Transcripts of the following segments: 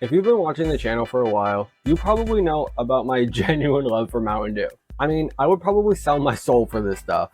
If you've been watching the channel for a while, you probably know about my genuine love for Mountain Dew. I mean, I would probably sell my soul for this stuff.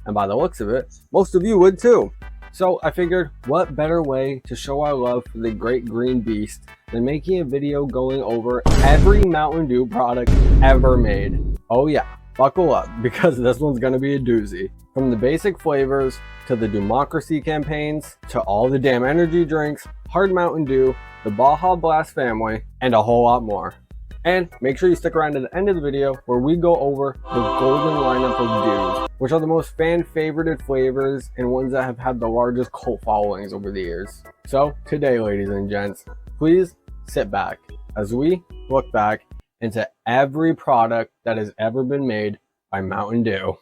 And by the looks of it, most of you would too. So I figured, what better way to show our love for the great green beast than making a video going over every Mountain Dew product ever made. Oh yeah, buckle up, because this one's gonna be a doozy. From the basic flavors, to the DewMocracy campaigns, to all the damn energy drinks, hard Mountain Dew, the Baja Blast family, and a whole lot more. And make sure you stick around to the end of the video where we go over the golden lineup of Dews, which are the most fan-favorited flavors and ones that have had the largest cult followings over the years. So today, ladies and gents, please sit back as we look back into every product that has ever been made by Mountain Dew.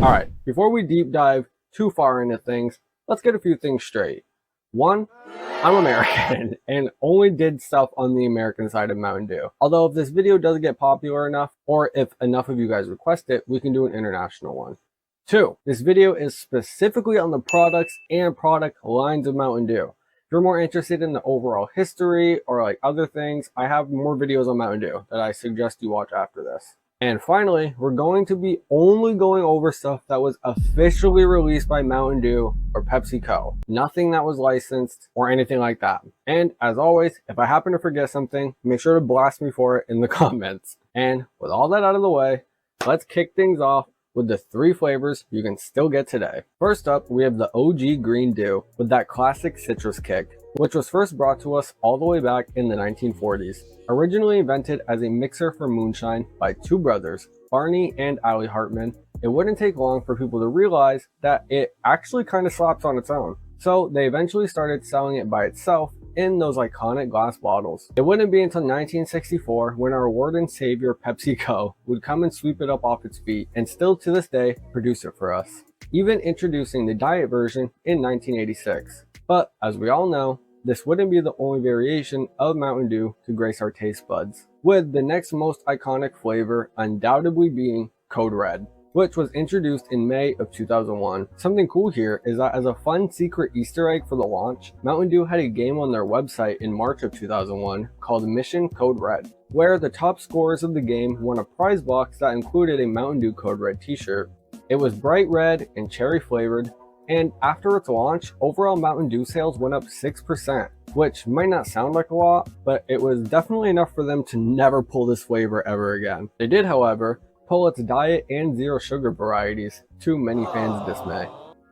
Alright, before we deep dive too far into things, let's get a few things straight. One, I'm American and only did stuff on the American side of Mountain Dew. Although if this video does get popular enough, or if enough of you guys request it, we can do an international one. Two, this video is specifically on the products and product lines of Mountain Dew. If you're more interested in the overall history or like other things, I have more videos on Mountain Dew that I suggest you watch after this. And finally, we're going to be only going over stuff that was officially released by Mountain Dew or PepsiCo. Nothing that was licensed or anything like that. And as always, if I happen to forget something, make sure to blast me for it in the comments. And with all that out of the way, let's kick things off with the three flavors you can still get today. First up, we have the OG Green Dew with that classic citrus kick, which was first brought to us all the way back in the 1940s. Originally invented as a mixer for moonshine by two brothers, Barney and Allie Hartman, it wouldn't take long for people to realize that it actually kind of slaps on its own. So they eventually started selling it by itself in those iconic glass bottles. It wouldn't be until 1964 when our Lord and Savior PepsiCo would come and sweep it up off its feet and still to this day produce it for us, even introducing the diet version in 1986. But as we all know, this wouldn't be the only variation of Mountain Dew to grace our taste buds, with the next most iconic flavor undoubtedly being Code Red, which was introduced in May of 2001. Something cool here is that as a fun secret Easter egg for the launch, Mountain Dew had a game on their website in March of 2001 called Mission Code Red, where the top scorers of the game won a prize box that included a Mountain Dew Code Red t-shirt. It was bright red and cherry flavored, and after its launch, overall Mountain Dew sales went up 6%, which might not sound like a lot, but it was definitely enough for them to never pull this flavor ever again. They did, however, pull its diet and zero sugar varieties, to many fans' dismay.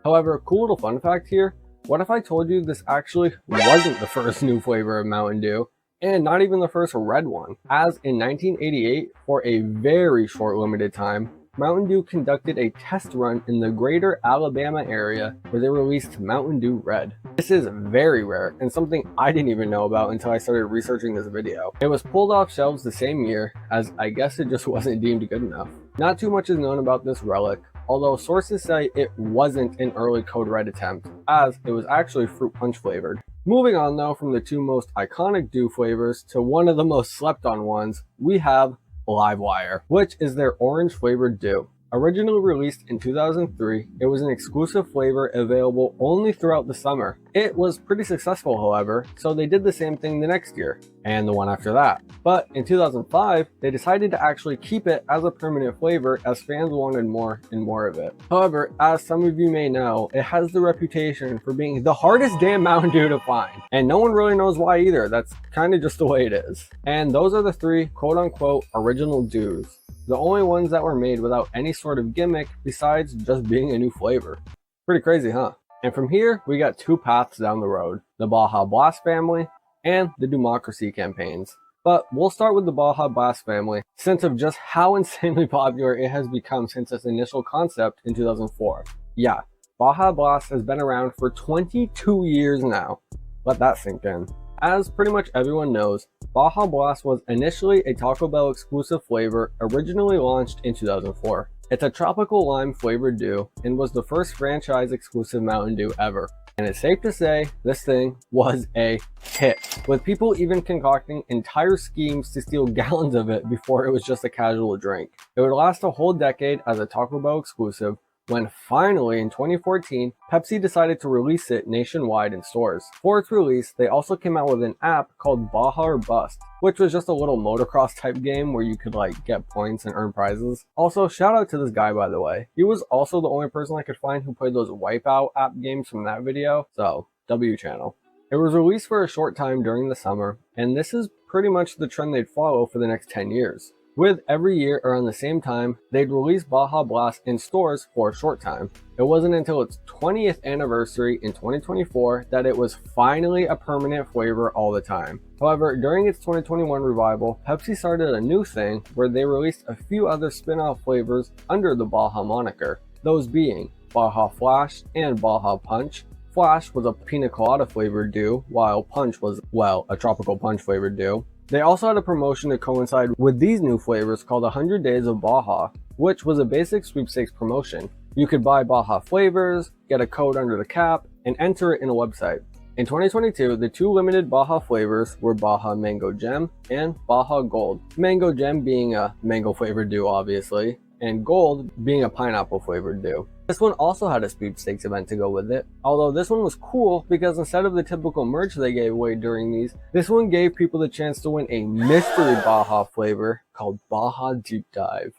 However, cool little fun fact here, what if I told you this actually wasn't the first new flavor of Mountain Dew, and not even the first red one, as in 1988, for a very short limited time, Mountain Dew conducted a test run in the greater Alabama area where they released Mountain Dew Red. This is very rare and something I didn't even know about until I started researching this video. It was pulled off shelves the same year, as I guess it just wasn't deemed good enough. Not too much is known about this relic, although sources say it wasn't an early Code Red attempt, as it was actually fruit punch flavored. Moving on though from the two most iconic Dew flavors to one of the most slept on ones, we have Livewire, which is their orange flavored Dew. Originally released in 2003, it was an exclusive flavor available only throughout the summer. It was pretty successful, however, so they did the same thing the next year, and the one after that. But in 2005, they decided to actually keep it as a permanent flavor as fans wanted more and more of it. However, as some of you may know, it has the reputation for being the hardest damn Mountain Dew to find, and no one really knows why either. That's kind of just the way it is. And those are the three quote-unquote original Dews. The only ones that were made without any sort of gimmick besides just being a new flavor. Pretty crazy, huh? And from here, we got two paths down the road, the Baja Blast family and the DewMocracy campaigns. But we'll start with the Baja Blast family, since of just how insanely popular it has become since its initial concept in 2004. Yeah, Baja Blast has been around for 22 years now. Let that sink in. As pretty much everyone knows, Baja Blast was initially a Taco Bell exclusive flavor originally launched in 2004. It's a tropical lime flavored Dew and was the first franchise exclusive Mountain Dew ever. And it's safe to say this thing was a hit, with people even concocting entire schemes to steal gallons of it before it was just a casual drink. It would last a whole decade as a Taco Bell exclusive, when finally in 2014, Pepsi decided to release it nationwide in stores. For its release, they also came out with an app called Baja or Bust, which was just a little motocross type game where you could like get points and earn prizes. Also, shout out to this guy, by the way. He was also the only person I could find who played those Wipeout app games from that video, so W channel. It was released for a short time during the summer, and this is pretty much the trend they'd follow for the next 10 years. With every year around the same time, they'd release Baja Blast in stores for a short time. It wasn't until its 20th anniversary in 2024 that it was finally a permanent flavor all the time. However, during its 2021 revival, Pepsi started a new thing where they released a few other spin-off flavors under the Baja moniker, those being Baja Flash and Baja Punch. Flash was a pina colada flavored dew, while Punch was, well, a tropical punch flavored dew. They also had a promotion to coincide with these new flavors called 100 Days of Baja, which was a basic sweepstakes promotion. You could buy Baja flavors, get a code under the cap, and enter it in a website. In 2022, the two limited Baja flavors were Baja Mango Gem and Baja Gold. Mango Gem being a mango flavored dew, obviously, and Gold being a pineapple flavored dew. This one also had a sweepstakes event to go with it, although this one was cool because instead of the typical merch they gave away during these, this one gave people the chance to win a mystery Baja flavor called Baja Deep Dive.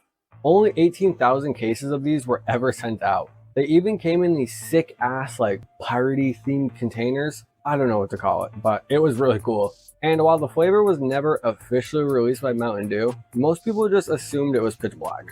Only 18,000 cases of these were ever sent out. They even came in these sick ass like piratey themed containers. I don't know what to call it, but it was really cool. And while the flavor was never officially released by Mountain Dew, most people just assumed it was pitch black.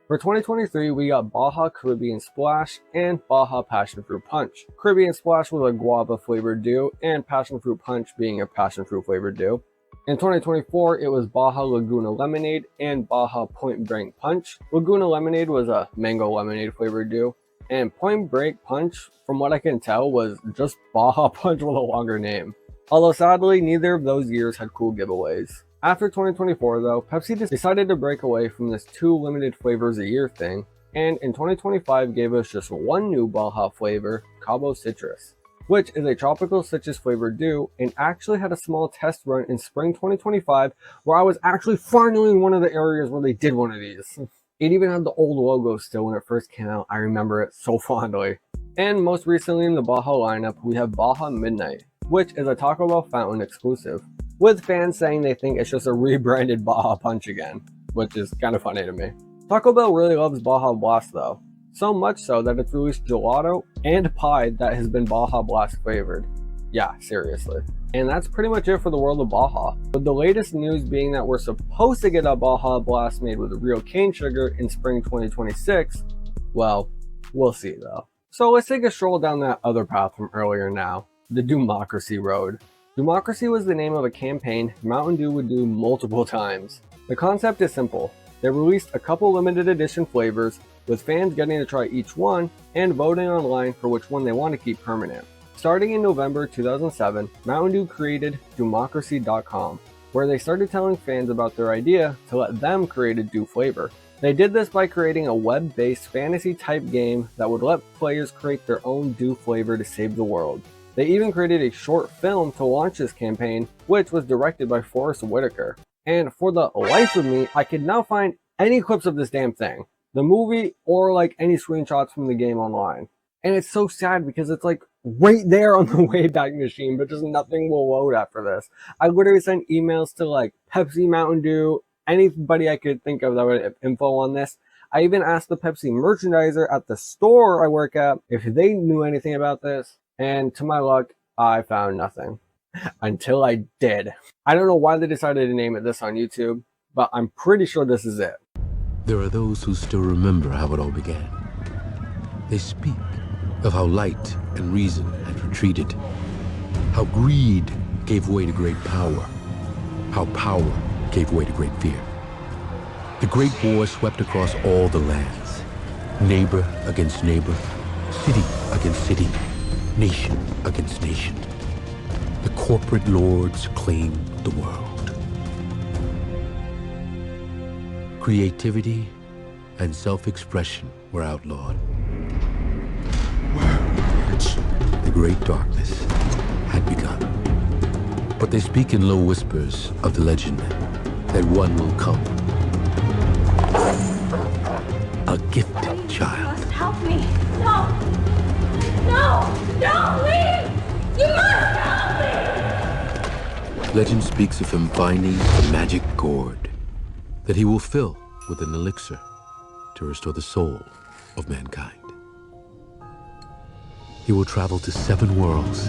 For 2023, we got Baja Caribbean Splash and Baja Passion Fruit Punch. Caribbean Splash was a guava flavored dew, and Passion Fruit Punch being a passion fruit flavored dew. In 2024, it was Baja Laguna Lemonade and Baja Point Blank Punch. Laguna Lemonade was a mango lemonade flavored dew, and Point Break Punch, from what I can tell, was just Baja Punch with a longer name. Although sadly, neither of those years had cool giveaways. After 2024 though, Pepsi decided to break away from this 2 limited flavors a year thing, and in 2025 gave us just one new Baja flavor, Cabo Citrus, which is a tropical citrus flavored dew, and actually had a small test run in spring 2025 where I was actually finally in one of the areas where they did one of these. It even had the old logo still when it first came out. I remember it so fondly. And most recently in the Baja lineup, we have Baja Midnight, which is a Taco Bell fountain exclusive, with fans saying they think it's just a rebranded Baja Punch again, which is kind of funny to me. Taco Bell really loves Baja Blast though, so much so that it's released gelato and pie that has been Baja Blast flavored. Yeah, seriously. And that's pretty much it for the world of Baja, with the latest news being that we're supposed to get a Baja Blast made with real cane sugar in spring 2026. Well, we'll see though. So let's take a stroll down that other path from earlier now, the DewMocracy road. DewMocracy was the name of a campaign Mountain Dew would do multiple times. The concept is simple. They released a couple limited edition flavors, with fans getting to try each one and voting online for which one they want to keep permanent. Starting in November 2007, Mountain Dew created DewMocracy.com, where they started telling fans about their idea to let them create a Dew flavor. They did this by creating a web-based fantasy-type game that would let players create their own Dew flavor to save the world. They even created a short film to launch this campaign, which was directed by Forrest Whitaker. And for the life of me, I could not find any clips of this damn thing, the movie, or like any screenshots from the game online. And it's so sad because it's like right there on the Wayback Machine, but just nothing will load after this. I literally sent emails to like Pepsi, Mountain Dew, anybody I could think of that would have info on this. I even asked the Pepsi merchandiser at the store I work at if they knew anything about this. And to my luck, I found nothing. Until I did. I don't know why they decided to name it this on YouTube, but I'm pretty sure this is it. There are those who still remember how it all began. They speak of how light and reason had retreated, how greed gave way to great power, how power gave way to great fear. The Great War swept across all the lands, neighbor against neighbor, city against city, nation against nation. The corporate lords claimed the world. Creativity and self-expression were outlawed. The great darkness had begun. But they speak in low whispers of the legend that one will come. A gifted child. Help me. Don't leave! You must help me! Legend speaks of him finding the magic gourd that he will fill with an elixir to restore the soul of mankind. He will travel to 7 worlds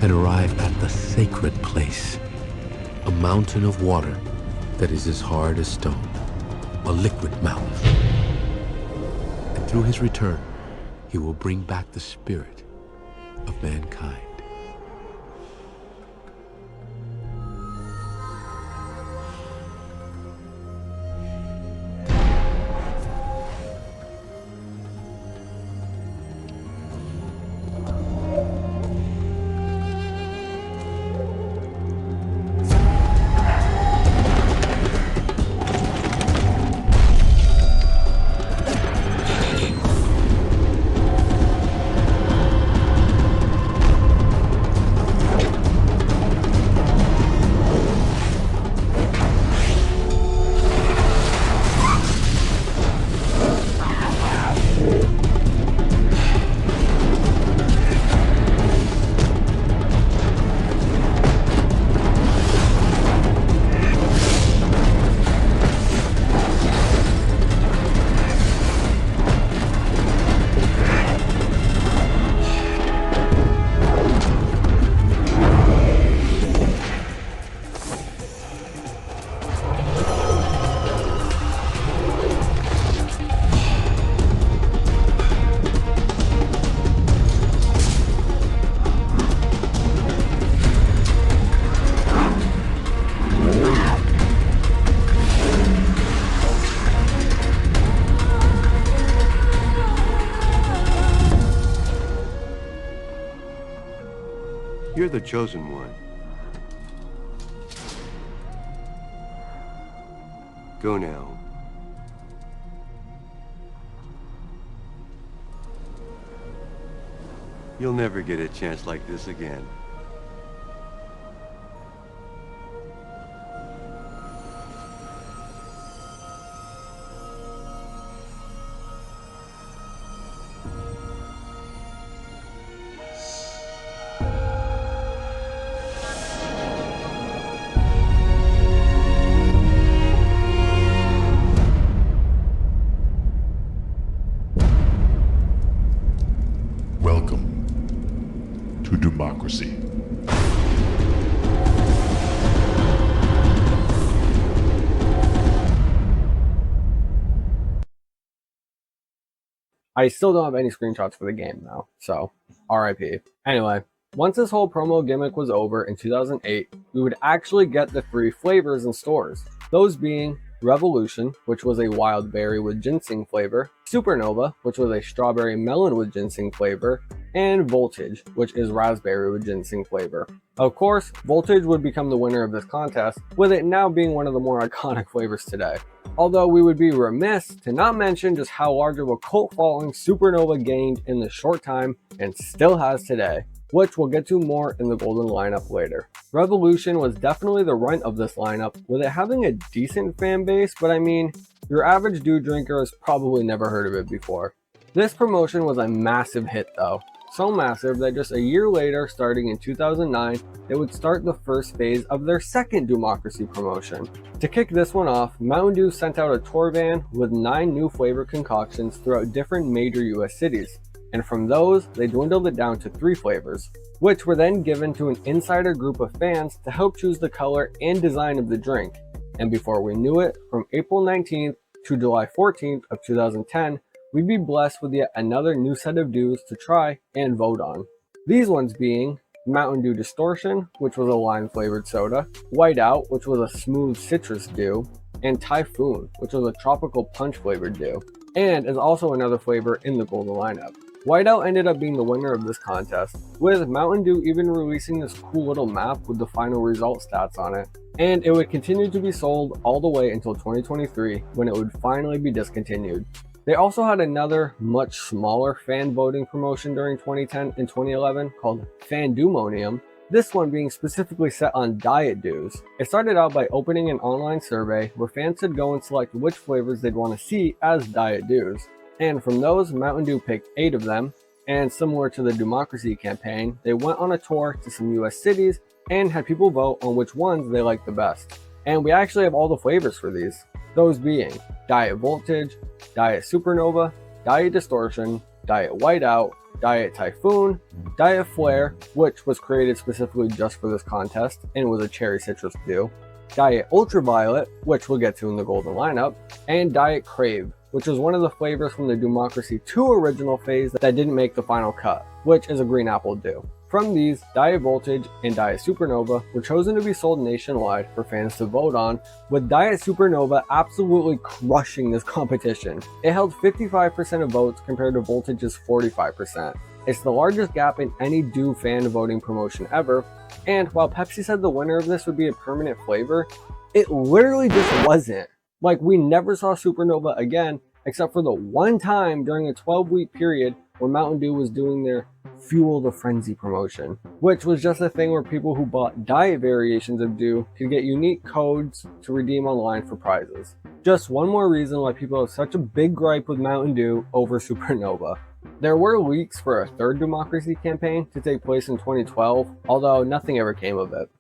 and arrive at the sacred place, a mountain of water that is as hard as stone, a liquid mountain. And through his return, he will bring back the spirit of mankind. You're the chosen one. Go now. You'll never get a chance like this again. Welcome to DewMocracy. I still don't have any screenshots for the game though, so RIP. Anyway, once this whole promo gimmick was over in 2008, we would actually get the 3 flavors in stores. Those being Revolution, which was a wild berry with ginseng flavor, Supernova, which was a strawberry melon with ginseng flavor, and Voltage, which is raspberry with ginseng flavor. Of course, Voltage would become the winner of this contest, with it now being one of the more iconic flavors today. Although we would be remiss to not mention just how large of a cult following Supernova gained in the short time and still has today, which we'll get to more in the golden lineup later. Revolution was definitely the runt of this lineup, with it having a decent fan base, but I mean, your average Dew drinker has probably never heard of it before. This promotion was a massive hit though, so massive that just a year later, starting in 2009, they would start the first phase of their second DewMocracy promotion. To kick this one off, Mountain Dew sent out a tour van with 9 new flavor concoctions throughout different major US cities. And from those, they dwindled it down to 3 flavors, which were then given to an insider group of fans to help choose the color and design of the drink. And before we knew it, from April 19th to July 14th of 2010, we'd be blessed with yet another new set of dews to try and vote on. These ones being Mountain Dew Distortion, which was a lime-flavored soda, Whiteout, which was a smooth citrus dew, and Typhoon, which was a tropical punch-flavored dew, and is also another flavor in the golden lineup. Whiteout ended up being the winner of this contest, with Mountain Dew even releasing this cool little map with the final result stats on it. And it would continue to be sold all the way until 2023, when it would finally be discontinued. They also had another much smaller fan voting promotion during 2010 and 2011 called Fandumonium, this one being specifically set on diet dews. It started out by opening an online survey where fans could go and select which flavors they'd want to see as diet dews. And from those, Mountain Dew picked 8 of them, And similar to the DewMocracy campaign, they went on a tour to some US cities and had people vote on which ones they liked the best. And we actually have all the flavors for these. Those being Diet Voltage, Diet Supernova, Diet Distortion, Diet Whiteout, Diet Typhoon, Diet Flare, which was created specifically just for this contest and was a cherry citrus dew, Diet Ultraviolet, which we'll get to in the golden lineup, and Diet Crave, which was one of the flavors from the DewMocracy 2 original phase that didn't make the final cut, which is a green apple dew. From these, Diet Voltage and Diet Supernova were chosen to be sold nationwide for fans to vote on, with Diet Supernova absolutely crushing this competition. It held 55% of votes compared to Voltage's 45%. It's the largest gap in any Dew fan voting promotion ever, and while Pepsi said the winner of this would be a permanent flavor, it literally just wasn't. Like, we never saw Supernova again, except for the one time during a 12-week period when Mountain Dew was doing their Fuel the Frenzy promotion, which was just a thing where people who bought diet variations of Dew could get unique codes to redeem online for prizes. Just one more reason why people have such a big gripe with Mountain Dew over Supernova. There were leaks for a third DewMocracy campaign to take place in 2012, although nothing ever came of it.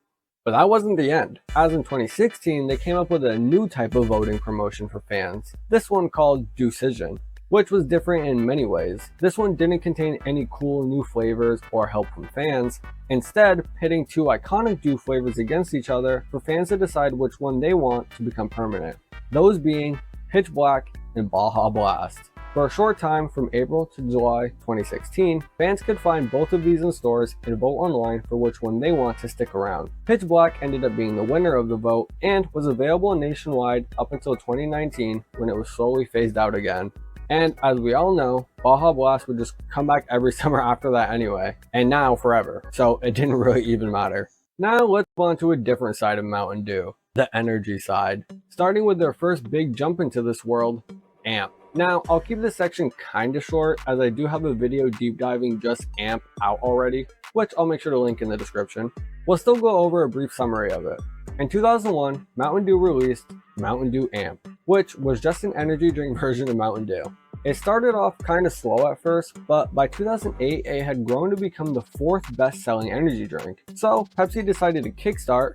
But that wasn't the end, as in 2016 they came up with a new type of voting promotion for fans, this one called Dewcision, which was different in many ways. This one didn't contain any cool new flavors or help from fans, instead pitting two iconic Dew flavors against each other for fans to decide which one they want to become permanent, those being Pitch Black and Baja Blast. For a short time from April to July 2016, fans could find both of these in stores and vote online for which one they want to stick around. Pitch Black ended up being the winner of the vote and was available nationwide up until 2019 when it was slowly phased out again. And as we all know, Baja Blast would just come back every summer after that anyway, and now forever, so it didn't really even matter. Now let's move on to a different side of Mountain Dew, the energy side, starting with their first big jump into this world, AMP. Now, I'll keep this section kinda short as I do have a video deep diving just AMP out already, which I'll make sure to link in the description. We'll still go over a brief summary of it. In 2001, Mountain Dew released Mountain Dew AMP, which was just an energy drink version of Mountain Dew. It started off kinda slow at first, but by 2008 it had grown to become the 4th best-selling energy drink. So Pepsi decided to kickstart,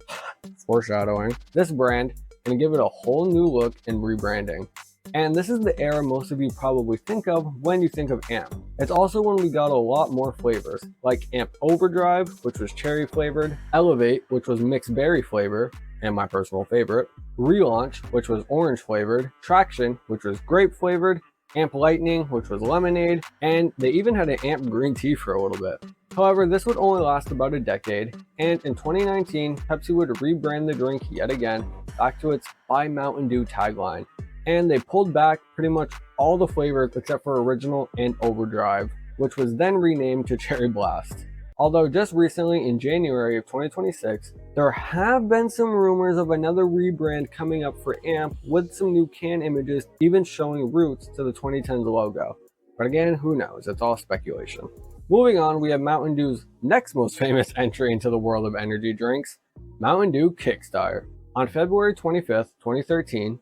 foreshadowing, this brand and give it a whole new look and rebranding. And this is the era most of you probably think of when you think of AMP. It's also when we got a lot more flavors, like AMP Overdrive, which was cherry flavored, Elevate, which was mixed berry flavor, and my personal favorite, Relaunch, which was orange flavored, Traction, which was grape flavored, AMP Lightning, which was lemonade, and they even had an AMP green tea for a little bit. However, this would only last about a decade, and in 2019, Pepsi would rebrand the drink yet again back to its By Mountain Dew tagline. And they pulled back pretty much all the flavors except for Original and Overdrive, which was then renamed to Cherry Blast. Although just recently in January of 2026, there have been some rumors of another rebrand coming up for AMP with some new can images even showing roots to the 2010s logo. But again, who knows, it's all speculation. Moving on, we have Mountain Dew's next most famous entry into the world of energy drinks, Mountain Dew Kickstart. On February 25th, 2013,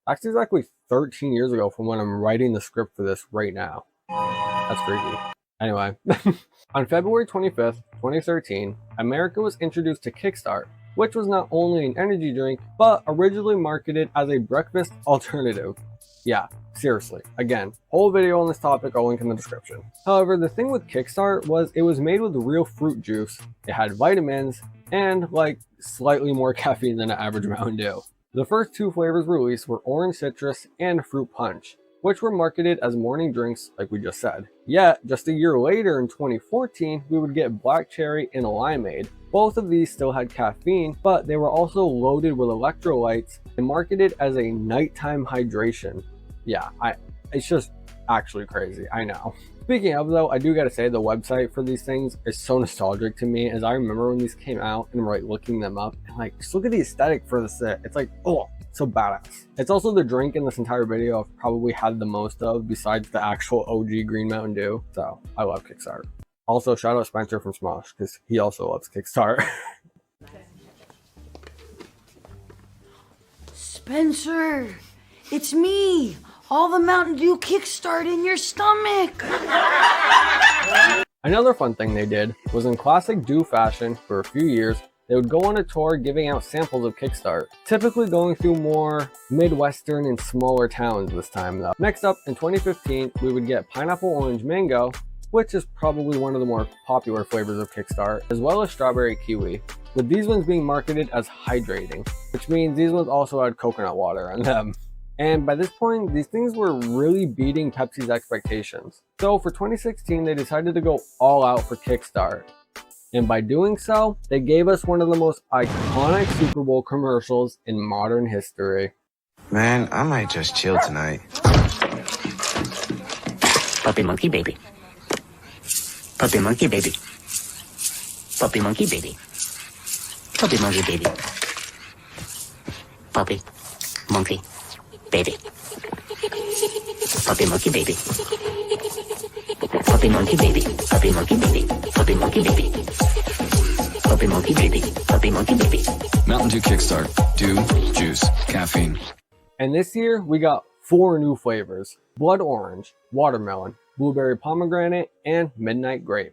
that's exactly 13 years ago from when I'm writing the script for this right now. That's freaky. Anyway, on February 25th, 2013, America was introduced to Kickstart, which was not only an energy drink, but originally marketed as a breakfast alternative. Yeah, seriously. Again, whole video on this topic, I'll link in the description. However, the thing with Kickstart was it was made with real fruit juice, it had vitamins, and like slightly more caffeine than an average Mountain Dew. The first two flavors released were Orange Citrus and Fruit Punch, which were marketed as morning drinks like we just said. Yet, just a year later in 2014, we would get Black Cherry and Limeade. Both of these still had caffeine, but they were also loaded with electrolytes and marketed as a nighttime hydration. Yeah, it's just actually crazy, I know. Speaking of though, I do gotta say the website for these things is so nostalgic to me, as I remember when these came out and like looking them up and like just look at the aesthetic for the set. It's like, oh, so badass. It's also the drink in this entire video I've probably had the most of besides the actual OG Green Mountain Dew. So I love Kickstart. Also shout out Spencer from Smosh because he also loves Kickstart. Spencer, it's me, all the Mountain Dew Kickstart in your stomach. Another fun thing they did was, in classic Dew fashion, for a few years, they would go on a tour giving out samples of Kickstart, typically going through more Midwestern and smaller towns this time though. Next up, in 2015, we would get Pineapple Orange Mango, which is probably one of the more popular flavors of Kickstart, as well as Strawberry Kiwi, with these ones being marketed as hydrating, which means these ones also had coconut water in them. And by this point, these things were really beating Pepsi's expectations. So for 2016, they decided to go all out for Kickstart. And by doing so, they gave us one of the most iconic Super Bowl commercials in modern history. Man, I might just chill tonight. Puppy monkey baby. Puppy monkey baby. Puppy monkey baby. Puppy monkey baby. Puppy monkey baby. Puppy monkey baby. Puppy monkey baby. Puppy monkey baby. Puppy monkey baby. Puppy monkey baby. Puppy monkey baby. Mountain Dew Kickstart. Dew, juice, caffeine. And this year, we got 4 new flavors: Blood Orange, Watermelon, Blueberry Pomegranate, and Midnight Grape.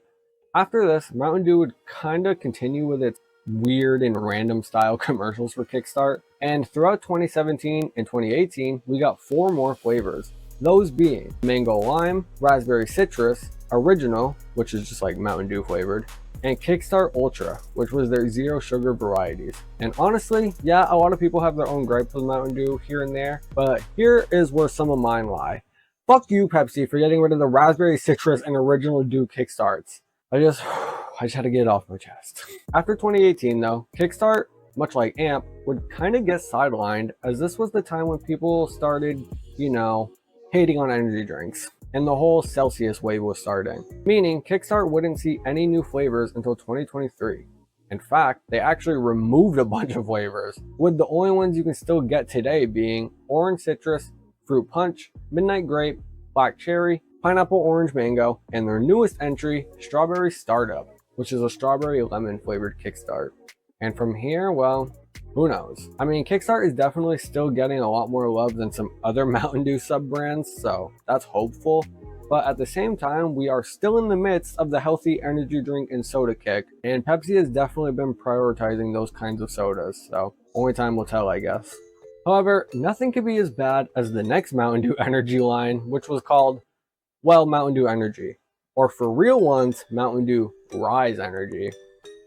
After this, Mountain Dew would kinda continue with its weird and random style commercials for Kickstart, and throughout 2017 and 2018, we got 4 more flavors. Those being Mango Lime, Raspberry Citrus, Original, which is just like Mountain Dew flavored, and Kickstart Ultra, which was their zero sugar varieties. And honestly, yeah, a lot of people have their own gripes with Mountain Dew here and there, but here is where some of mine lie. Fuck you, Pepsi, for getting rid of the Raspberry Citrus and Original Dew Kickstarts. I just had to get it off my chest. After 2018 though, Kickstart, much like AMP, would kind of get sidelined, as this was the time when people started, hating on energy drinks, and the whole Celsius wave was starting, meaning Kickstart wouldn't see any new flavors until 2023. In fact, they actually removed a bunch of flavors, with the only ones you can still get today being Orange Citrus, Fruit Punch, Midnight Grape, Black Cherry, Pineapple Orange Mango, and their newest entry, Strawberry Startup, which is a strawberry lemon flavored Kickstart. And from here, well, who knows? I mean, Kickstart is definitely still getting a lot more love than some other Mountain Dew sub-brands, so that's hopeful. But at the same time, we are still in the midst of the healthy energy drink and soda kick, and Pepsi has definitely been prioritizing those kinds of sodas, so only time will tell, I guess. However, nothing could be as bad as the next Mountain Dew energy line, which was called, well, Mountain Dew Energy, or for real ones, Mountain Dew Rise Energy.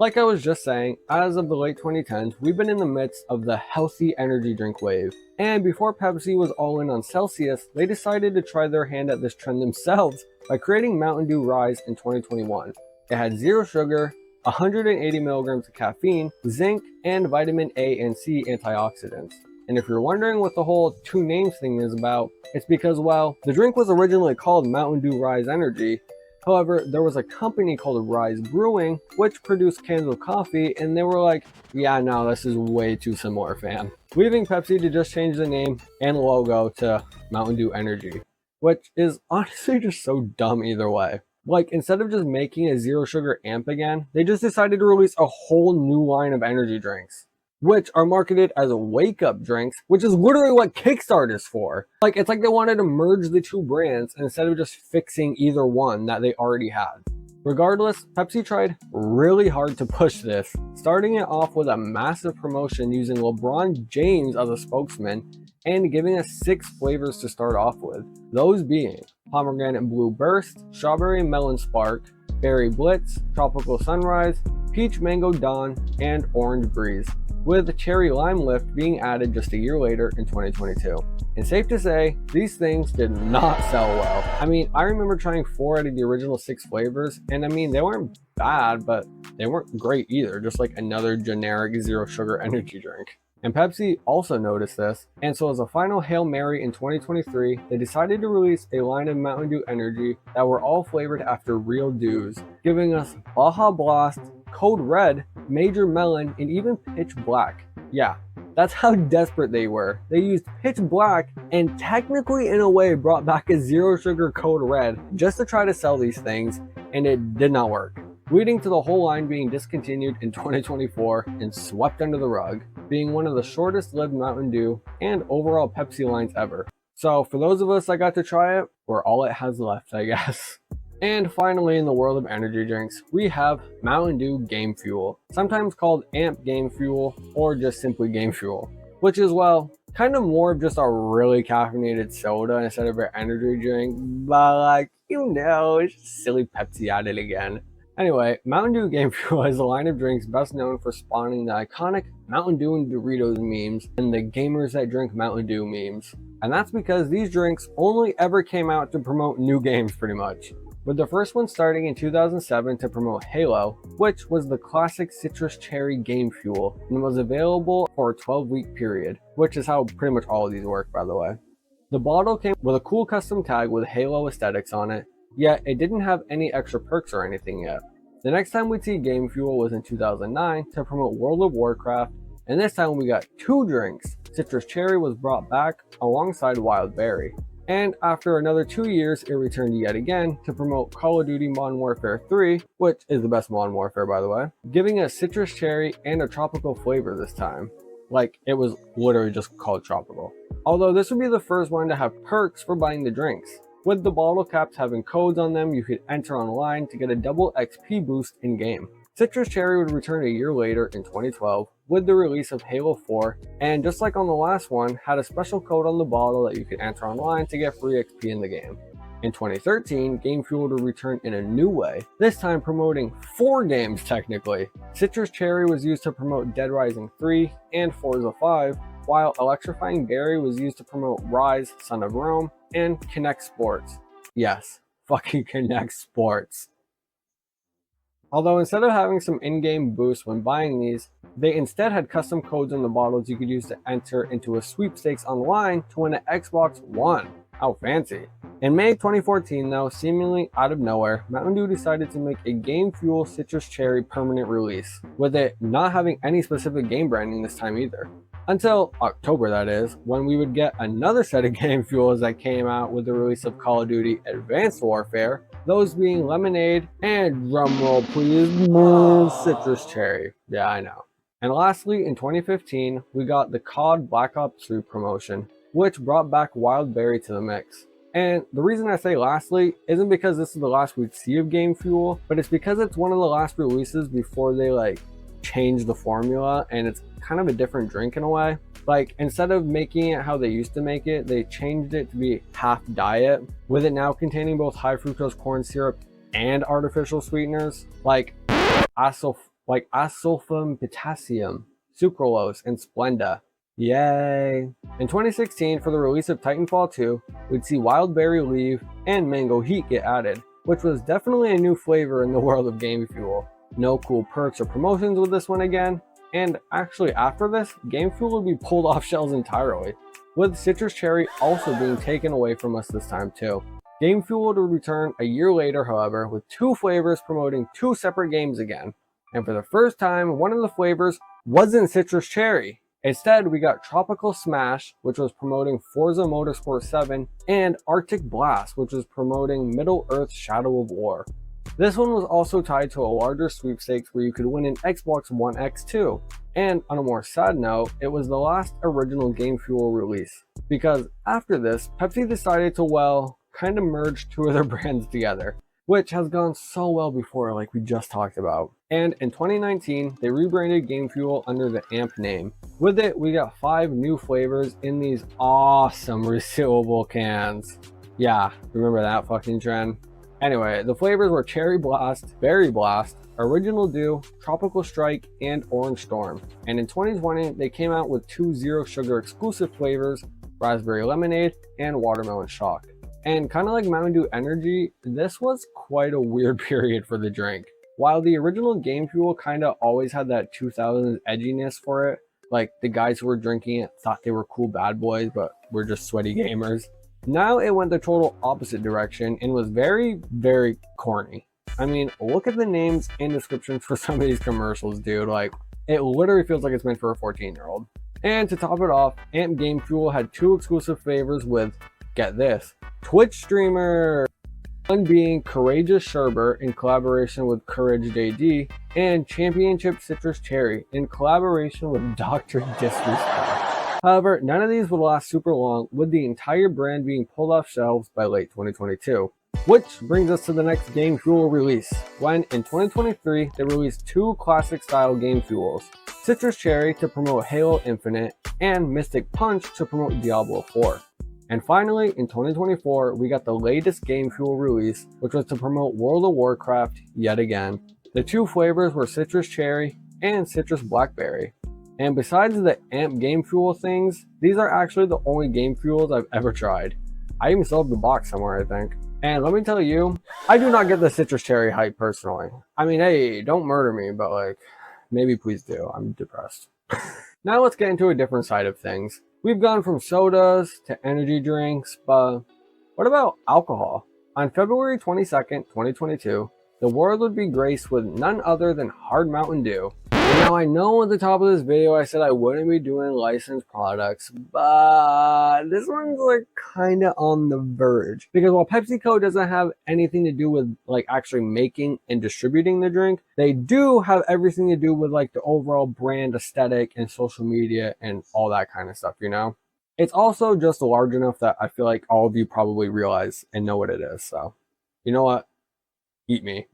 Like I was just saying, as of the late 2010s, we've been in the midst of the healthy energy drink wave. And before Pepsi was all in on Celsius, they decided to try their hand at this trend themselves by creating Mountain Dew Rise in 2021. It had zero sugar, 180 milligrams of caffeine, zinc, and vitamin A and C antioxidants. And if you're wondering what the whole 2 names thing is about, it's because, well, the drink was originally called Mountain Dew Rise Energy. However, there was a company called Rise Brewing, which produced cans of coffee, and they were like, yeah, no, this is way too similar, fam. Leaving Pepsi to just change the name and logo to Mountain Dew Energy, which is honestly just so dumb either way. Like, instead of just making a zero sugar AMP again, they just decided to release a whole new line of energy drinks, which are marketed as wake-up drinks, which is literally what Kickstart is for. Like, it's like they wanted to merge the 2 brands instead of just fixing either one that they already had. Regardless, Pepsi tried really hard to push this, starting it off with a massive promotion using LeBron James as a spokesman and giving us 6 flavors to start off with, those being Pomegranate Blue Burst, Strawberry Melon Spark, Berry Blitz, Tropical Sunrise, Peach Mango Dawn, and Orange Breeze, with Cherry Lime Lift being added just a year later in 2022. And safe to say, these things did not sell well. I mean, I remember trying 4 out of the original 6 flavors, and I mean, they weren't bad, but they weren't great either, just like another generic zero sugar energy drink. And Pepsi also noticed this, and so as a final Hail Mary in 2023, they decided to release a line of Mountain Dew Energy that were all flavored after real dews, giving us Baja Blast, Code Red, Major Melon, and even Pitch Black. Yeah, that's how desperate they were. They used Pitch Black and technically in a way brought back a zero sugar Code Red just to try to sell these things, and it did not work, leading to the whole line being discontinued in 2024 and swept under the rug, being one of the shortest lived Mountain Dew and overall Pepsi lines ever. So for those of us that got to try it, we're all it has left, I guess. And finally, in the world of energy drinks, we have Mountain Dew Game Fuel, sometimes called AMP Game Fuel or just simply Game Fuel, which is, well, kind of more of just a really caffeinated soda instead of an energy drink, but like, you know, it's just silly Pepsi at it again. Anyway, Mountain Dew Game Fuel is a line of drinks best known for spawning the iconic Mountain Dew and Doritos memes and the gamers that drink Mountain Dew memes. And that's because these drinks only ever came out to promote new games pretty much, with the first one starting in 2007 to promote Halo, which was the classic citrus cherry game fuel and was available for a 12-week period, which is how pretty much all of these work, by the way. The bottle came with a cool custom tag with Halo aesthetics on it, yet it didn't have any extra perks or anything yet. The next time we'd see Game Fuel was in 2009 to promote World of Warcraft, and this time we got two drinks. Citrus Cherry was brought back alongside Wild Berry. And after another 2 years, it returned yet again to promote Call of Duty Modern Warfare 3, which is the best Modern Warfare, by the way, giving us citrus cherry and a tropical flavor this time. Like, it was literally just called tropical. Although this would be the first one to have perks for buying the drinks, with the bottle caps having codes on them you could enter online to get a double XP boost in-game. Citrus Cherry would return a year later in 2012 with the release of Halo 4, and just like on the last one, had a special code on the bottle that you could enter online to get free XP in the game. In 2013, Game Fuel would return in a new way, this time promoting 4 games technically. Citrus Cherry was used to promote Dead Rising 3 and Forza 5, while Electrifying Berry was used to promote Rise, Son of Rome, and Kinect Sports. Yes, fucking Kinect Sports. Although instead of having some in-game boosts when buying these, they instead had custom codes on the bottles you could use to enter into a sweepstakes online to win an Xbox One. How fancy. In May 2014 though, seemingly out of nowhere, Mountain Dew decided to make a Game Fuel Citrus Cherry permanent release, with it not having any specific game branding this time either. Until October, that is, when we would get another set of Game Fuels that came out with the release of Call of Duty Advanced Warfare, those being Lemonade and, drumroll please, Citrus Cherry. Yeah, I know. And lastly, in 2015, we got the COD Black Ops 3 promotion, which brought back Wild Berry to the mix. And the reason I say lastly isn't because this is the last we'd see of Game Fuel, but it's because it's one of the last releases before they change the formula and it's kind of a different drink in a way. Like, instead of making it how they used to make it, they changed it to be half diet, with it now containing both high fructose corn syrup and artificial sweeteners like asulfam potassium, sucralose, and Splenda. Yay! In 2016, for the release of Titanfall 2, we'd see Wild Berry leave and Mango Heat get added, which was definitely a new flavor in the world of Game Fuel. No cool perks or promotions with this one again, and actually after this, Game Fuel would be pulled off shelves entirely, with Citrus Cherry also being taken away from us this time too. Game Fuel would return a year later, however, with 2 flavors promoting 2 separate games again, and for the first time, one of the flavors wasn't Citrus Cherry. Instead, we got Tropical Smash, which was promoting Forza Motorsport 7, and Arctic Blast, which was promoting Middle-earth Shadow of War. This one was also tied to a larger sweepstakes where you could win an Xbox One X too. And on a more sad note, it was the last original Game Fuel release, because after this, Pepsi decided to, well, kind of merge 2 of their brands together, which has gone so well before, like we just talked about. And in 2019, they rebranded Game Fuel under the AMP name. With it, we got 5 new flavors in these awesome resealable cans. Yeah, remember that fucking trend? Anyway, the flavors were Cherry Blast, Berry Blast, Original Dew, Tropical Strike, and Orange Storm. And in 2020, they came out with 2 zero sugar exclusive flavors, Raspberry Lemonade and Watermelon Shock. And kind of like Mountain Dew Energy, this was quite a weird period for the drink. While the original Game Fuel kind of always had that 2000s edginess for it, like the guys who were drinking it thought they were cool bad boys, but were just sweaty gamers. Now it went the total opposite direction and was very, very corny. I mean, look at the names and descriptions for some of these commercials, dude. Like, it literally feels like it's meant for a 14-year-old. And to top it off, AMP Game Fuel had 2 exclusive flavors with, get this, Twitch streamer. One being Courageous Sherbet in collaboration with Courage JD, and Championship Citrus Cherry in collaboration with Dr. Disrespect. However, none of these would last super long, with the entire brand being pulled off shelves by late 2022. Which brings us to the next Game Fuel release, when in 2023 they released two classic style Game Fuels, Citrus Cherry to promote Halo Infinite and Mystic Punch to promote Diablo 4. And finally, in 2024, we got the latest Game Fuel release, which was to promote World of Warcraft yet again. The two flavors were Citrus Cherry and Citrus Blackberry. And besides the AMP Game Fuel things, these are actually the only Game Fuels I've ever tried. I even still have the box somewhere, I think. And let me tell you, I do not get the Citrus Cherry hype personally. I mean, hey, don't murder me, but like, maybe please do. I'm depressed. Now let's get into a different side of things. We've gone from sodas to energy drinks, but what about alcohol? On February 22nd, 2022, the world would be graced with none other than Hard Mountain Dew. And now I know at the top of this video I said I wouldn't be doing licensed products, but this one's like kind of on the verge. Because while PepsiCo doesn't have anything to do with like actually making and distributing the drink, they do have everything to do with like the overall brand aesthetic and social media and all that kind of stuff, you know? It's also just large enough that I feel like all of you probably realize and know what it is, so you know what? Eat me.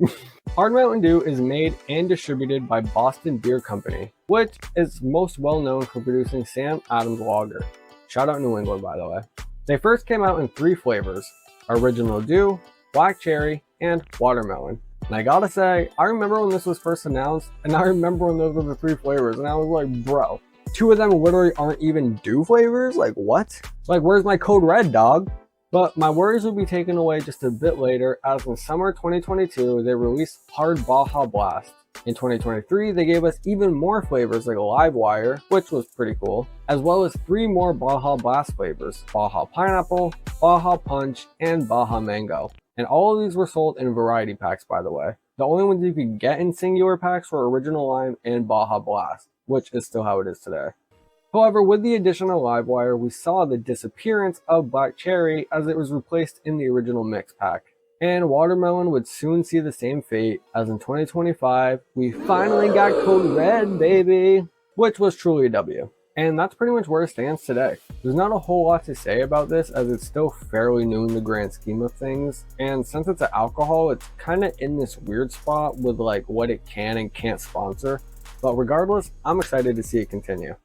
Hard Mountain Dew is made and distributed by Boston Beer Company, which is most well known for producing Sam Adams Lager. Shout out New England, by the way. They first came out in 3 flavors: Original Dew, Black Cherry, and Watermelon. And I gotta say, I remember when this was first announced, and I remember when those were the 3 flavors, and I was like, bro, 2 of them literally aren't even Dew flavors? Like, what? Like, where's my code red, dog? But my worries will be taken away just a bit later, as in summer 2022, they released Hard Baja Blast. In 2023, they gave us even more flavors like Livewire, which was pretty cool, as well as 3 more Baja Blast flavors, Baja Pineapple, Baja Punch, and Baja Mango. And all of these were sold in variety packs, by the way. The only ones you could get in singular packs were Original Lime and Baja Blast, which is still how it is today. However, with the addition of Livewire, we saw the disappearance of Black Cherry as it was replaced in the original mix pack. And Watermelon would soon see the same fate, as in 2025, we finally got Code Red, baby! Which was truly a W. And that's pretty much where it stands today. There's not a whole lot to say about this, as it's still fairly new in the grand scheme of things. And since it's an alcohol, it's kind of in this weird spot with like what it can and can't sponsor. But regardless, I'm excited to see it continue.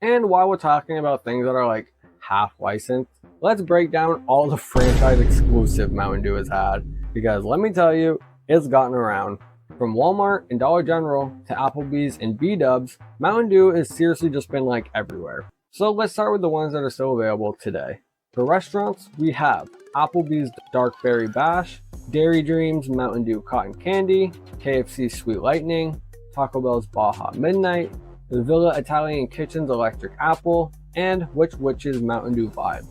And while we're talking about things that are like half licensed, let's break down all the franchise exclusive Mountain Dew has had, because let me tell you, it's gotten around. From Walmart and Dollar General to Applebee's and B-Dubs, Mountain Dew has seriously just been like everywhere. So let's start with the ones that are still available today. For restaurants, we have Applebee's Dark Berry Bash, Dairy Dreams Mountain Dew Cotton Candy, KFC's Sweet Lightning, Taco Bell's Baja Midnight, the Villa Italian Kitchen's Electric Apple, and Which Witch's Mountain Dew Vibe.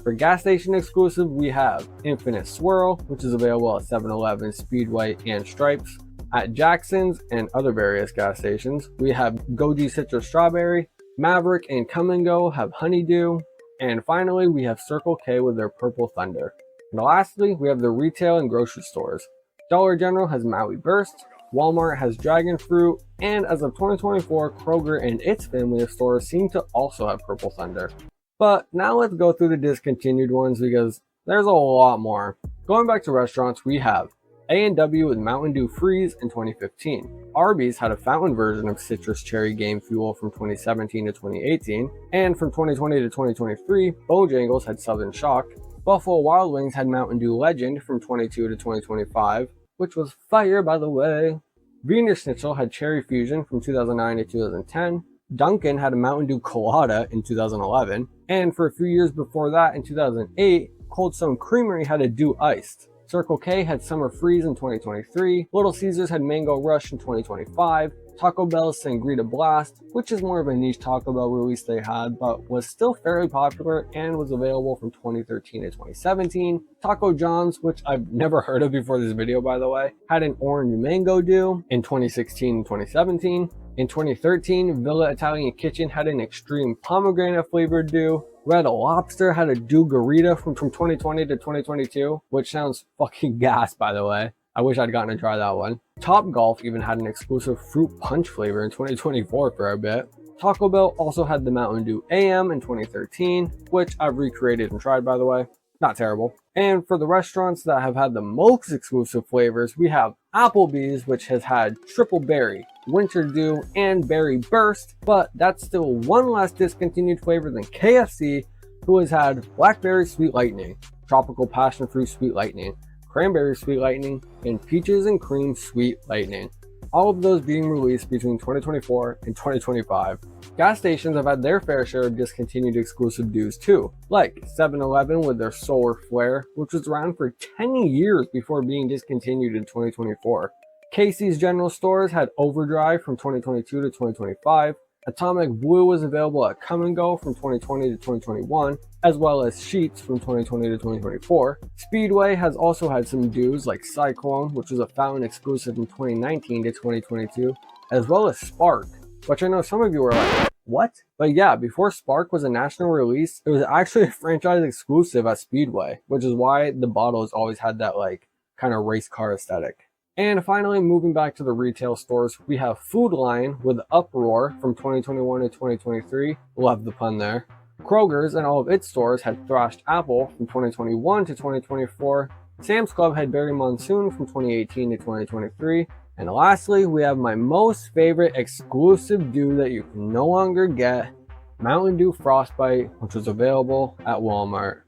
For gas station exclusive, we have Infinite Swirl, which is available at 7-Eleven, Speedway, and Stripes. At Jackson's and other various gas stations, we have Goji Citrus Strawberry, Maverick and Come and Go have Honeydew, and finally we have Circle K with their Purple Thunder. And lastly, we have the retail and grocery stores. Dollar General has Maui Burst, Walmart has Dragon Fruit, and as of 2024, Kroger and its family of stores seem to also have Purple Thunder. But now let's go through the discontinued ones because there's a lot more. Going back to restaurants, we have A&W with Mountain Dew Freeze in 2015. Arby's had a fountain version of Citrus Cherry Game Fuel from 2017 to 2018. And from 2020 to 2023, Bojangles had Southern Shock. Buffalo Wild Wings had Mountain Dew Legend from 22 to 2025. Which was fire, by the way. Wiener Schnitzel had Cherry Fusion from 2009 to 2010. Dunkin' had a Mountain Dew Colada in 2011. And for a few years before that, in 2008, Cold Stone Creamery had a Dew Iced. Circle K had Summer Freeze in 2023. Little Caesars had Mango Rush in 2025. Taco Bell's Sangrita Blast, which is more of a niche Taco Bell release they had, but was still fairly popular and was available from 2013 to 2017. Taco John's, which I've never heard of before this video, by the way, had an Orange Mango Dew in 2016 and 2017. In 2013, Villa Italian Kitchen had an Extreme Pomegranate flavored Dew. Red Lobster had a Dew Garita from 2020 to 2022, which sounds fucking gas, by the way. I wish I'd gotten to try that one. Top Golf even had an exclusive fruit punch flavor in 2024 for a bit. Taco Bell also had the Mountain Dew AM in 2013, which I've recreated and tried, by the way. Not terrible. And for the restaurants that have had the most exclusive flavors, we have Applebee's, which has had Triple Berry, Winter Dew, and Berry Burst, but that's still one less discontinued flavor than KFC, who has had Blackberry Sweet Lightning, Tropical Passion Fruit Sweet Lightning, Cranberry Sweet Lightning, and Peaches and Cream Sweet Lightning. All of those being released between 2024 and 2025. Gas stations have had their fair share of discontinued exclusive dews too, like 7-Eleven with their Solar Flare, which was around for 10 years before being discontinued in 2024. Casey's General Stores had Overdrive from 2022 to 2025. Atomic Blue was available at Come and Go from 2020 to 2021, as well as Sheets from 2020 to 2024. Speedway has also had some dews like Cyclone, which was a fountain exclusive from 2019 to 2022, as well as Spark, which I know some of you are like, what? But yeah, before Spark was a national release, it was actually a franchise exclusive at Speedway, which is why the bottles always had that like kind of race car aesthetic. And finally, moving back to the retail stores, we have Food Lion with Uproar from 2021 to 2023. Love the pun there. Kroger's and all of its stores had Thrashed Apple from 2021 to 2024. Sam's Club had Berry Monsoon from 2018 to 2023. And lastly, we have my most favorite exclusive dew that you can no longer get, Mountain Dew Frostbite, which was available at Walmart.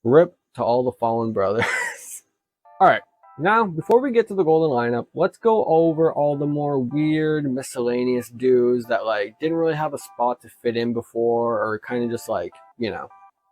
RIP to all the fallen brothers. Alright. Now, before we get to the golden lineup, let's go over all the more weird miscellaneous dews that like didn't really have a spot to fit in before, or kind of just like, you know,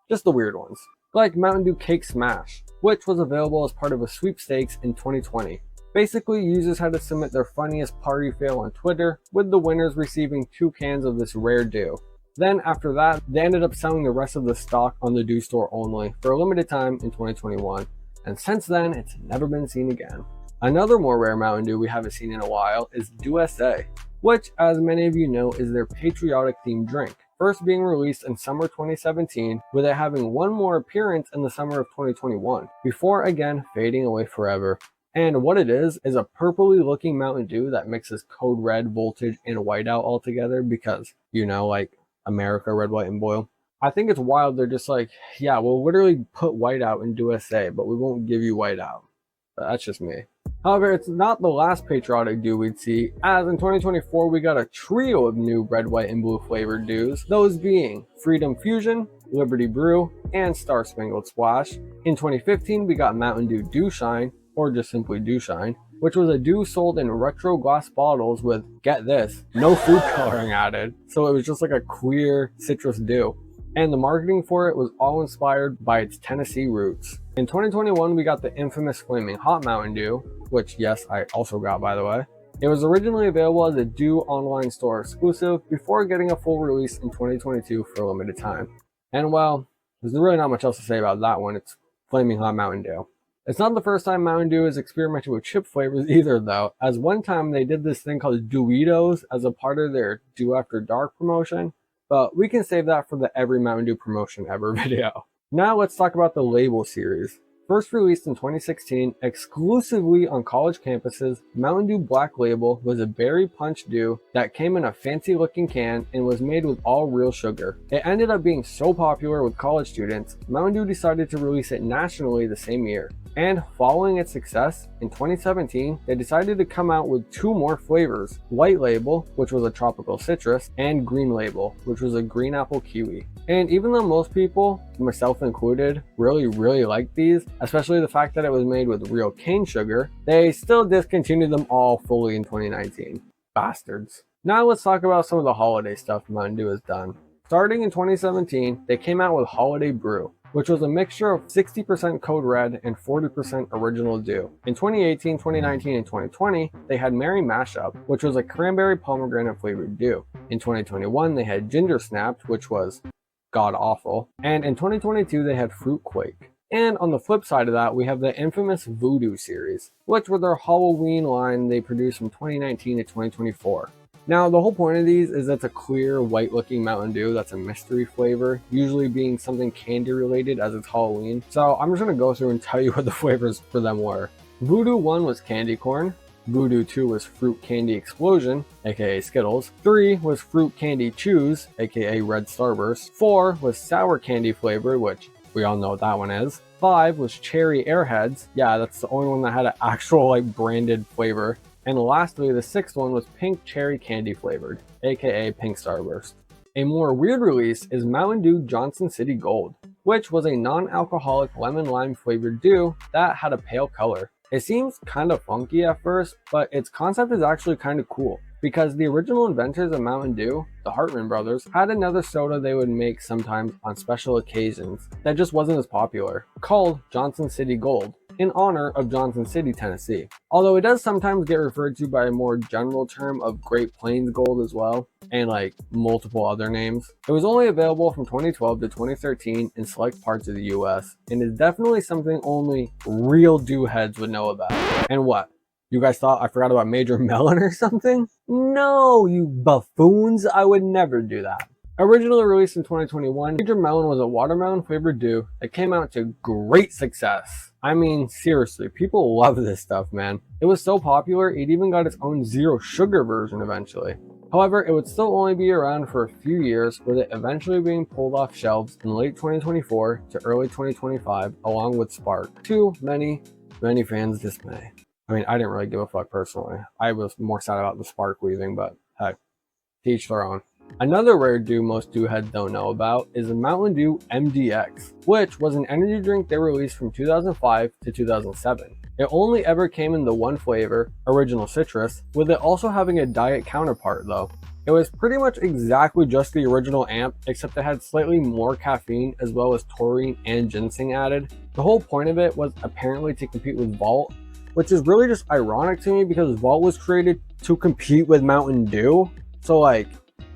just the weird ones. Like Mountain Dew Cake Smash, which was available as part of a sweepstakes in 2020. Basically, users had to submit their funniest party fail on Twitter, with the winners receiving 2 cans of this rare dew. Then after that, they ended up selling the rest of the stock on the Dew store only for a limited time in 2021. And since then, it's never been seen again. Another more rare Mountain Dew we haven't seen in a while is DewSA, which, as many of you know, is their patriotic themed drink, first being released in summer 2017, with it having one more appearance in the summer of 2021, before again fading away forever. And what it is a purpley looking Mountain Dew that mixes Code Red, Voltage, and Whiteout all together because, you know, like America, Red, White, and Boil. I think it's wild. They're just like, yeah, we'll literally put Whiteout in DewSA, but we won't give you Whiteout. But that's just me. However, it's not the last patriotic dew we'd see, as in 2024 we got a trio of new red, white, and blue flavored dews, those being Freedom Fusion, Liberty Brew, and Star Spangled Splash. In 2015 we got Mountain Dew Dew Shine, or just simply Dew Shine, which was a dew sold in retro glass bottles with, get this, no food coloring added, so it was just like a clear citrus dew. And the marketing for it was all inspired by its Tennessee roots. In 2021, we got the infamous Flaming Hot Mountain Dew, which yes, I also got by the way. It was originally available as a Dew online store exclusive before getting a full release in 2022 for a limited time. And well, there's really not much else to say about that one. It's Flaming Hot Mountain Dew. It's not the first time Mountain Dew has experimented with chip flavors either though, as one time they did this thing called Dewitos as a part of their Dew After Dark promotion. But we can save that for the Every Mountain Dew promotion ever video. Now let's talk about the Label series. First released in 2016, exclusively on college campuses, Mountain Dew Black Label was a berry punch dew that came in a fancy looking can and was made with all real sugar. It ended up being so popular with college students, Mountain Dew decided to release it nationally the same year. And following its success, in 2017, they decided to come out with 2 more flavors, White Label, which was a tropical citrus, and Green Label, which was a green apple kiwi. And even though most people, myself included, really liked these, especially the fact that it was made with real cane sugar, they still discontinued them all fully in 2019. Bastards. Now let's talk about some of the holiday stuff Mountain Dew has done. Starting in 2017, they came out with Holiday Brew, which was a mixture of 60% Code Red and 40% Original Dew. In 2018, 2019, and 2020, they had Merry Mashup, which was a cranberry pomegranate flavored dew. In 2021, they had Ginger Snapped, which was god awful. And in 2022, they had Fruit Quake. And on the flip side of that, we have the infamous Voodoo series, which was their Halloween line they produced from 2019 to 2024. Now, the whole point of these is that's a clear, white-looking Mountain Dew that's a mystery flavor, usually being something candy-related as it's Halloween. So I'm just going to go through and tell you what the flavors for them were. Voodoo 1 was candy corn, Voodoo 2 was Fruit Candy Explosion, aka Skittles. 3 was Fruit Candy Chews, aka Red Starburst. 4 was Sour Candy Flavor, which we all know what that one is. 5 was Cherry Airheads. Yeah, that's the only one that had an actual like branded flavor. And lastly, the 6th one was Pink Cherry Candy Flavored, aka Pink Starburst. A more weird release is Mountain Dew Johnson City Gold, which was a non-alcoholic lemon lime flavored dew that had a pale color. It seems kind of funky at first, but its concept is actually kind of cool, because the original inventors of Mountain Dew, the Hartman brothers, had another soda they would make sometimes on special occasions that just wasn't as popular, called Johnson City Gold, in honor of Johnson City, Tennessee. Although it does sometimes get referred to by a more general term of Great Plains Gold as well, and like multiple other names. It was only available from 2012 to 2013 in select parts of the US, and is definitely something only real dew heads would know about. And what? You guys thought I forgot about Major Melon or something? No, you buffoons, I would never do that. Originally released in 2021, Major Melon was a watermelon flavored dew that came out to great success. I mean, seriously, people love this stuff, man. It was so popular, it even got its own zero sugar version eventually. However, it would still only be around for a few years, with it eventually being pulled off shelves in late 2024 to early 2025, along with Spark, to many fans' dismay. I mean, I didn't really give a fuck personally. I was more sad about the Spark leaving, but heck, to each their own. Another rare dew most dew heads don't know about is the Mountain Dew MDX, which was an energy drink they released from 2005 to 2007. It only ever came in the one flavor, original citrus, with it also having a diet counterpart though. It was pretty much exactly just the original amp, except it had slightly more caffeine as well as taurine and ginseng added. The whole point of it was apparently to compete with Vault, which is really just ironic to me because Vault was created to compete with Mountain Dew. So like,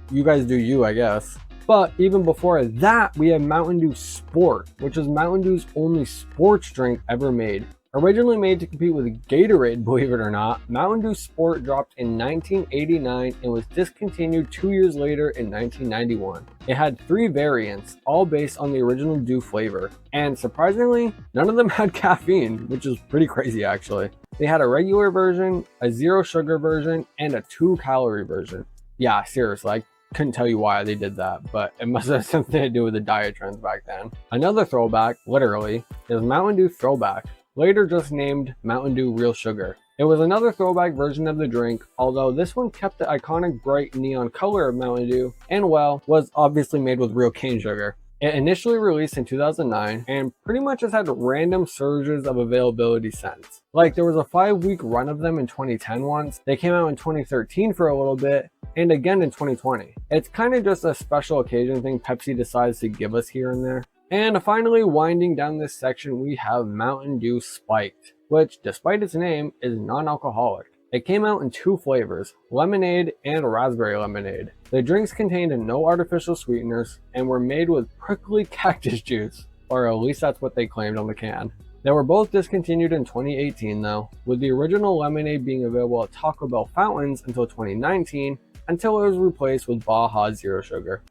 you guys do you, I guess. But even before that, we have Mountain Dew Sport, which is Mountain Dew's only sports drink ever made. Originally made to compete with Gatorade, believe it or not, Mountain Dew Sport dropped in 1989 and was discontinued 2 years later in 1991. It had 3 variants, all based on the original Dew flavor. And surprisingly, none of them had caffeine, which is pretty crazy actually. They had a regular version, a zero sugar version, and a 2-calorie version. Yeah, seriously, I couldn't tell you why they did that, but it must have something to do with the diet trends back then. Another throwback, literally, is Mountain Dew Throwback, later just named Mountain Dew Real Sugar. It was another throwback version of the drink, although this one kept the iconic bright neon color of Mountain Dew, and well, was obviously made with real cane sugar. It initially released in 2009 and pretty much has had random surges of availability since. Like there was a 5-week run of them in 2010 once, they came out in 2013 for a little bit, and again in 2020. It's kind of just a special occasion thing Pepsi decides to give us here and there. And finally, winding down this section, we have Mountain Dew Spiked, which despite its name is non-alcoholic. It came out in 2 flavors, lemonade and raspberry lemonade. The drinks contained no artificial sweeteners and were made with prickly cactus juice, or at least that's what they claimed on the can. They were both discontinued in 2018 though, with the original lemonade being available at Taco Bell fountains until 2019, until it was replaced with Baja Zero Sugar.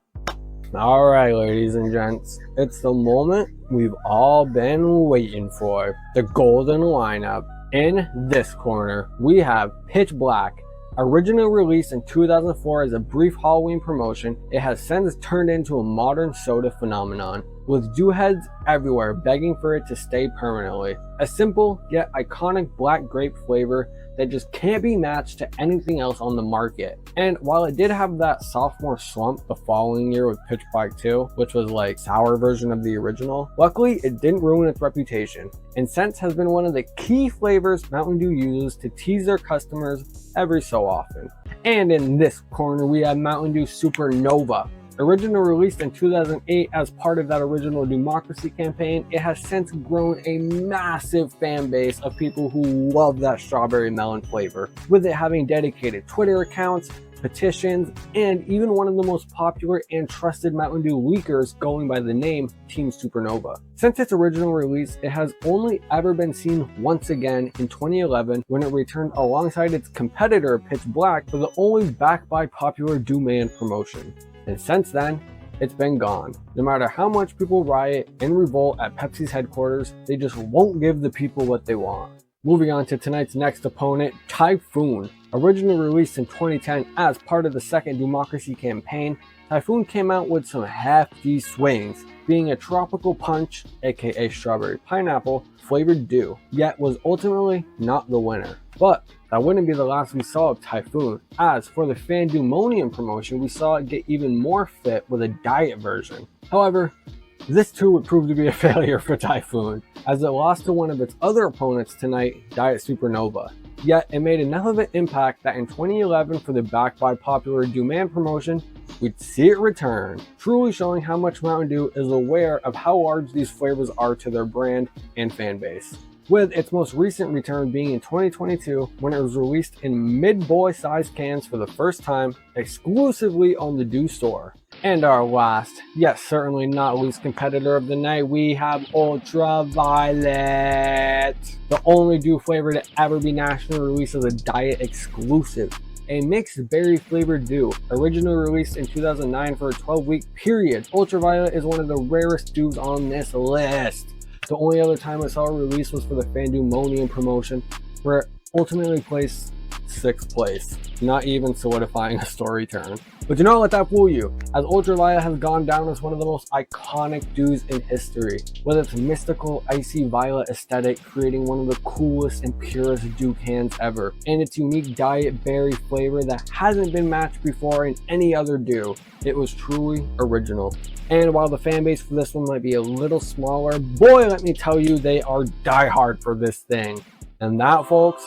Alright ladies and gents, it's the moment we've all been waiting for, the golden lineup. In this corner, we have Pitch Black. Originally released in 2004 as a brief Halloween promotion, it has since turned into a modern soda phenomenon, with dew heads everywhere begging for it to stay permanently. A simple yet iconic black grape flavor that just can't be matched to anything else on the market. And while it did have that sophomore slump the following year with Pitch Black 2, which was like sour version of the original, luckily it didn't ruin its reputation, and since has been one of the key flavors Mountain Dew uses to tease their customers every so often. And in this corner we have Mountain Dew Supernova. Originally released in 2008 as part of that original DewMocracy campaign, it has since grown a massive fan base of people who love that strawberry melon flavor, with it having dedicated Twitter accounts, petitions, and even one of the most popular and trusted Mountain Dew leakers going by the name Team Supernova. Since its original release, it has only ever been seen once again in 2011 when it returned alongside its competitor Pitch Black for the only backed by popular Dew Man promotion. And since then, it's been gone. No matter how much people riot and revolt at Pepsi's headquarters, they just won't give the people what they want. Moving on to tonight's next opponent, Typhoon. Originally released in 2010 as part of the second DewMocracy campaign, Typhoon came out with some hefty swings, being a tropical punch, aka strawberry pineapple, flavored dew, yet was ultimately not the winner. But that wouldn't be the last we saw of Typhoon, as for the Fandumonium promotion we saw it get even more fit with a diet version. However, this too would prove to be a failure for Typhoon, as it lost to one of its other opponents tonight, Diet Supernova. Yet it made enough of an impact that in 2011 for the backed by popular DewMan promotion, we'd see it return, truly showing how much Mountain Dew is aware of how large these flavors are to their brand and fan base. With its most recent return being in 2022 when it was released in mid-boy sized cans for the first time, exclusively on the Dew store. And our last, yet certainly not least competitor of the night, we have Ultraviolet, the only Dew flavor to ever be nationally released as a diet exclusive. A mixed berry flavored dew, originally released in 2009 for a 12-week period. Ultraviolet is one of the rarest dews on this list. The only other time I saw a release was for the Fandumonium promotion, where it ultimately placed 6th place, not even solidifying a story turn. But do not let that fool you, as Ultraviolet has gone down as one of the most iconic dews in history, with its mystical icy violet aesthetic creating one of the coolest and purest dew cans ever, and its unique diet berry flavor that hasn't been matched before in any other dew. It was truly original. And while the fan base for this one might be a little smaller, boy, let me tell you, they are diehard for this thing. And that, folks,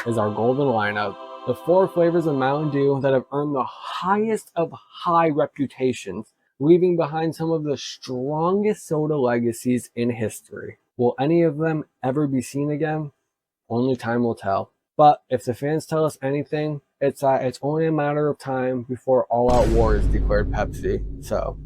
is our golden lineup. The 4 flavors of Mountain Dew that have earned the highest of high reputations, leaving behind some of the strongest soda legacies in history. Will any of them ever be seen again? Only time will tell. But if the fans tell us anything, it's that it's only a matter of time before all-out war is declared Pepsi. So,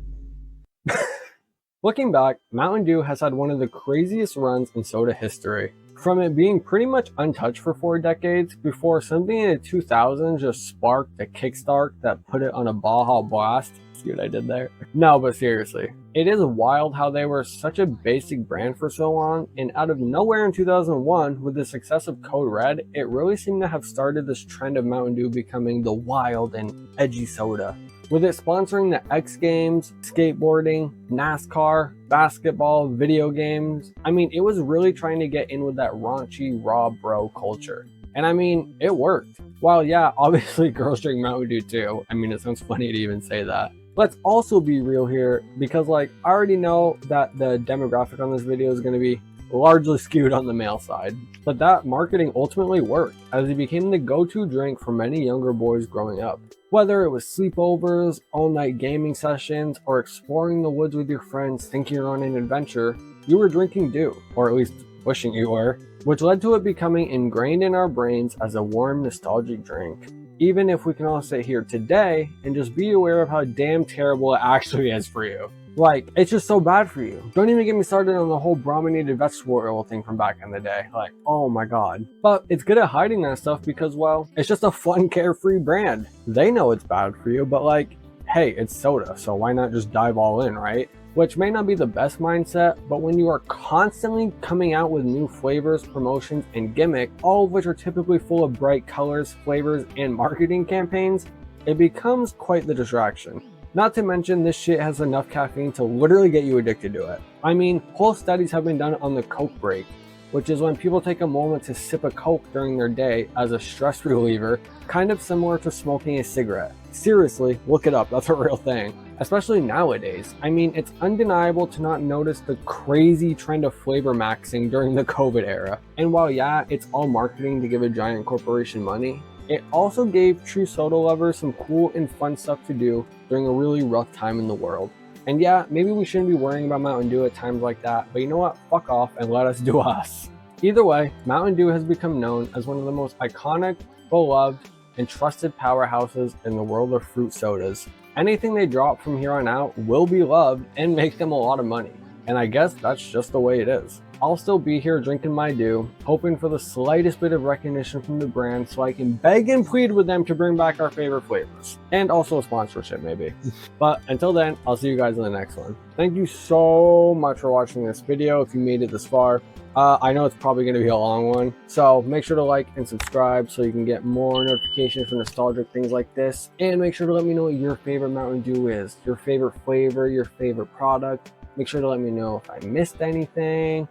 looking back, Mountain Dew has had one of the craziest runs in soda history. From it being pretty much untouched for 4 decades, before something in the 2000s just sparked a Kickstart that put it on a Baja Blast. See what I did there? No, but seriously, it is wild how they were such a basic brand for so long, and out of nowhere in 2001, with the success of Code Red, it really seemed to have started this trend of Mountain Dew becoming the wild and edgy soda. With it sponsoring the X Games, skateboarding, NASCAR, basketball, video games, I mean, it was really trying to get in with that raunchy, raw bro culture. And I mean, it worked. While yeah, obviously girls drink Mountain Dew too. I mean, it sounds funny to even say that. Let's also be real here, because like, I already know that the demographic on this video is going to be largely skewed on the male side. But that marketing ultimately worked, as it became the go-to drink for many younger boys growing up. Whether it was sleepovers, all-night gaming sessions, or exploring the woods with your friends thinking you're on an adventure, you were drinking Dew, or at least wishing you were, which led to it becoming ingrained in our brains as a warm, nostalgic drink. Even if we can all sit here today and just be aware of how damn terrible it actually is for you. Like, it's just so bad for you. Don't even get me started on the whole brominated vegetable oil thing from back in the day. Like, oh my god. But it's good at hiding that stuff because, well, it's just a fun, carefree brand. They know it's bad for you, but like, hey, it's soda, so why not just dive all in, right? Which may not be the best mindset, but when you are constantly coming out with new flavors, promotions, and gimmick, all of which are typically full of bright colors, flavors, and marketing campaigns, it becomes quite the distraction. Not to mention, this shit has enough caffeine to literally get you addicted to it. I mean, whole studies have been done on the Coke break, which is when people take a moment to sip a Coke during their day as a stress reliever, kind of similar to smoking a cigarette. Seriously, look it up, that's a real thing. Especially nowadays. I mean, it's undeniable to not notice the crazy trend of flavor maxing during the COVID era. And while yeah, it's all marketing to give a giant corporation money, it also gave true soda lovers some cool and fun stuff to do during a really rough time in the world. And yeah, maybe we shouldn't be worrying about Mountain Dew at times like that, but you know what? Fuck off and let us do us. Either way, Mountain Dew has become known as one of the most iconic, beloved, and trusted powerhouses in the world of fruit sodas. Anything they drop from here on out will be loved and make them a lot of money. And I guess that's just the way it is. I'll still be here drinking my Dew, hoping for the slightest bit of recognition from the brand so I can beg and plead with them to bring back our favorite flavors. And also a sponsorship maybe. But until then, I'll see you guys in the next one. Thank you so much for watching this video if you made it this far. I know it's probably going to be a long one, so make sure to like and subscribe so you can get more notifications for nostalgic things like this. And make sure to let me know what your favorite Mountain Dew is, your favorite flavor, your favorite product. Make sure to let me know if I missed anything.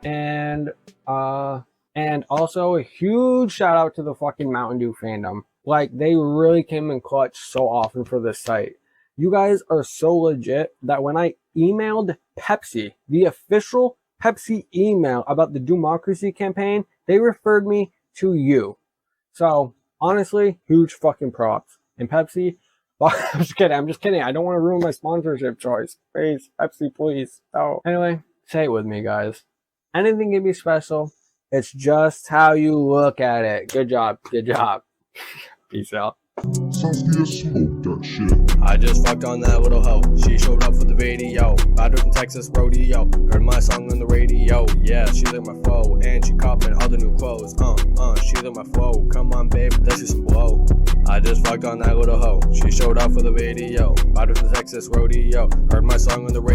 And also a huge shout out to the fucking Mountain Dew fandom. Like, they really came in clutch so often for this site. You guys are so legit that when I emailed Pepsi, the official Pepsi email about the DewMocracy campaign, they referred me to you. So honestly, huge fucking props. And Pepsi, I'm just kidding. I don't want to ruin my sponsorship choice. Please, Pepsi, please. Oh. Anyway, say it with me, guys. Anything can be special. It's just how you look at it. Good job. Good job. Peace out. Sounds good, smoke that shit. I just fucked on that little hoe. She showed up for the video. Bought her from Texas rodeo. Heard my song on the radio. Yeah, she like my flow. And she copping all the new clothes. She like my flow. Come on, babe, let's do some blow. I just fucked on that little hoe. She showed up for the video. Bought her from Texas rodeo. Heard my song on the radio.